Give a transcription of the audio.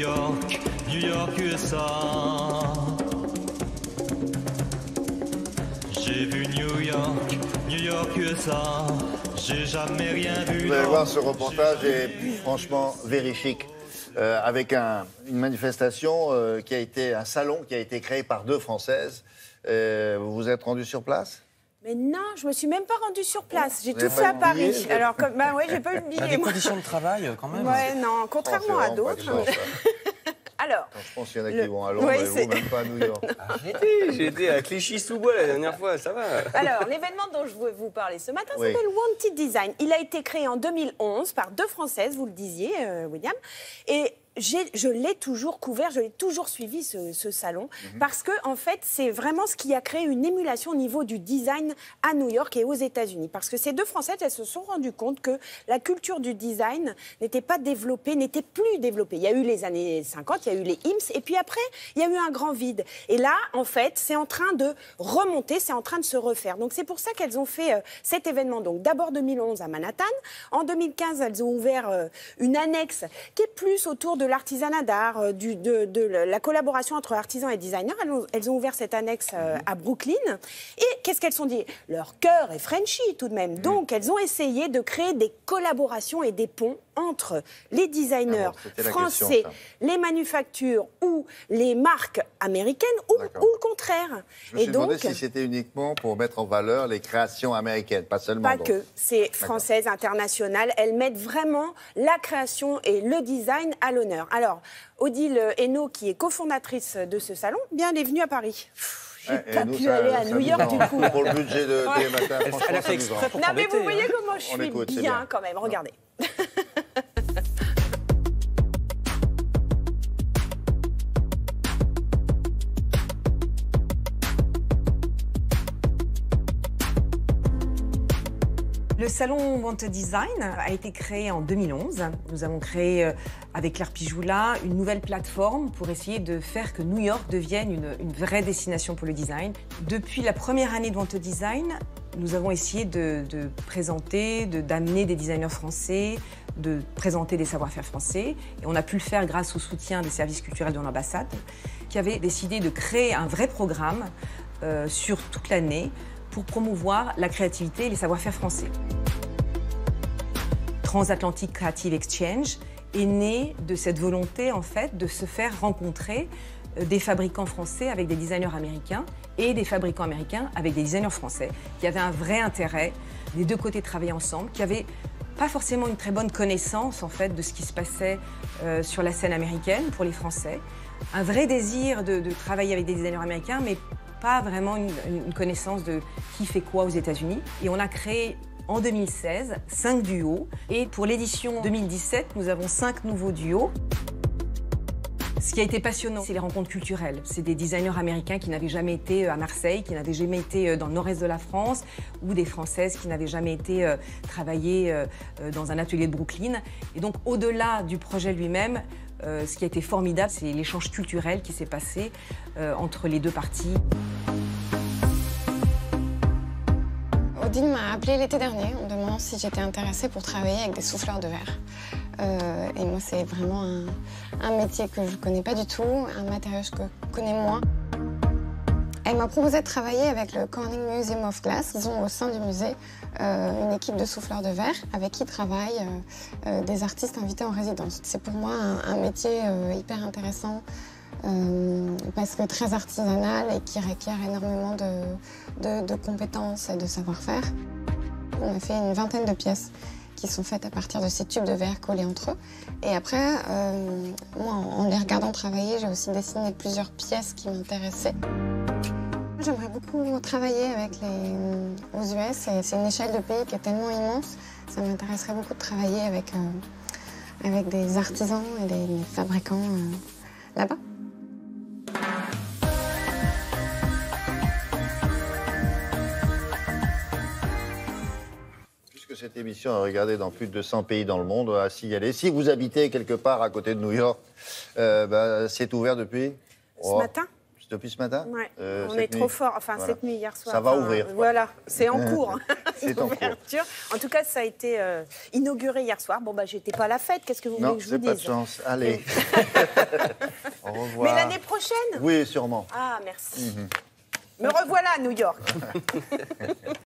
New York, USA. J'ai vu New York, USA. J'ai jamais rien vu. Vous allez voir, ce reportage est franchement vérifique. Avec une manifestation qui a été un salon qui a été créé par 2 Françaises. Vous vous êtes rendu sur place? Mais non, je me suis même pas rendue sur place. J'ai tout fait à Paris. Alors, bah ouais, j'ai pas eu le billet. Des conditions de travail, quand même. Ouais, non, contrairement à d'autres. Alors, je pense qu'il y en a qui vont à Londres et vous, même pas à New York. Arrêtez, j'ai été à Clichy-sous-Bois la dernière fois, ça va. Alors, l'événement dont je veux vous parler ce matin s'appelle Wanted Design. Il a été créé en 2011 par 2 Françaises, vous le disiez, William. Et je l'ai toujours couvert, je l'ai toujours suivi, ce salon, parce que, en fait, c'est vraiment ce qui a créé une émulation au niveau du design à New York et aux États-Unis. Parce que ces 2 Françaises, elles se sont rendues compte que la culture du design n'était pas développée, n'était plus développée. Il y a eu les années 50, il y a eu les IMSS, et puis après, il y a eu un grand vide. Et là, en fait, c'est en train de remonter, c'est en train de se refaire. Donc, c'est pour ça qu'elles ont fait cet événement. Donc, d'abord 2011 à Manhattan. En 2015, elles ont ouvert une annexe qui est plus autour de l'artisanat d'art, de la collaboration entre artisans et designers. Elles ont ouvert cette annexe à Brooklyn. Et qu'est-ce qu'elles se sont dit? Leur cœur est Frenchy tout de même. Donc, elles ont essayé de créer des collaborations et des ponts entre les designers français, les manufactures ou les marques américaines ou le contraire. Je me suis demandé si c'était uniquement pour mettre en valeur les créations américaines, pas seulement. Pas que, c'est française, internationale. Elles mettent vraiment la création et le design à l'honneur. Alors, Odile Hainaut, qui est cofondatrice de ce salon, bien, elle est venue à Paris. J'ai pas pu aller à New York du coup. Pour le budget de Télématin, franchement, elle a fait exprès pour non mais vous voyez comment je suis bien quand même, regardez. Le salon Wanted Design a été créé en 2011. Nous avons créé avec Claire Pijoula une nouvelle plateforme pour essayer de faire que New York devienne une vraie destination pour le design. Depuis la première année de Wanted Design, nous avons essayé de présenter, d'amener des designers français, de présenter des savoir-faire français. Et on a pu le faire grâce au soutien des services culturels de l'ambassade, qui avait décidé de créer un vrai programme sur toute l'année pour promouvoir la créativité et les savoir-faire français. Transatlantic Creative Exchange est né de cette volonté, en fait, de se faire rencontrer des fabricants français avec des designers américains et des fabricants américains avec des designers français, qui avaient un vrai intérêt, des 2 côtés, de travailler ensemble, qui avaient pas forcément une très bonne connaissance, en fait, de ce qui se passait sur la scène américaine pour les Français, un vrai désir de travailler avec des designers américains, mais pas vraiment une connaissance de qui fait quoi aux États-Unis. Et on a créé en 2016 5 duos. Et pour l'édition 2017, nous avons 5 nouveaux duos. Ce qui a été passionnant, c'est les rencontres culturelles. C'est des designers américains qui n'avaient jamais été à Marseille, qui n'avaient jamais été dans le nord-est de la France, ou des Françaises qui n'avaient jamais été travailler dans un atelier de Brooklyn. Et donc, au-delà du projet lui-même, ce qui a été formidable, c'est l'échange culturel qui s'est passé entre les 2 parties. Odile m'a appelée l'été dernier en me demandant si j'étais intéressée pour travailler avec des souffleurs de verre. Et moi, c'est vraiment un métier que je ne connais pas du tout, un matériau que je connais moins. Elle m'a proposé de travailler avec le Corning Museum of Glass. Ils ont au sein du musée une équipe de souffleurs de verre avec qui travaillent des artistes invités en résidence. C'est pour moi un métier hyper intéressant parce que très artisanal et qui requiert énormément de compétences et de savoir-faire. On a fait une vingtaine de pièces qui sont faites à partir de ces tubes de verre collés entre eux. Et après, moi, en les regardant travailler, j'ai aussi dessiné plusieurs pièces qui m'intéressaient. J'aimerais beaucoup travailler avec aux US. C'est une échelle de pays qui est tellement immense. Ça m'intéresserait beaucoup de travailler avec des artisans et des fabricants là-bas. Cette émission est regardée dans plus de 200 pays dans le monde, à s'y aller. Si vous habitez quelque part à côté de New York, c'est ouvert depuis ce matin. Depuis ce matin. Ouais. On cette est trop nuit. fort. Enfin, Voilà. cette nuit, hier soir. Ça va Enfin, ouvrir, quoi. Voilà, c'est en cours. C'est en cours. L'ouverture. En tout cas, ça a été inauguré hier soir. Bon, bah, j'étais pas à la fête. Qu'est-ce que vous voulez Non, que je vous c'est pas de dise? chance. Allez. Au revoir. Mais l'année prochaine? Oui, sûrement. Ah, merci. Me revoilà à New York.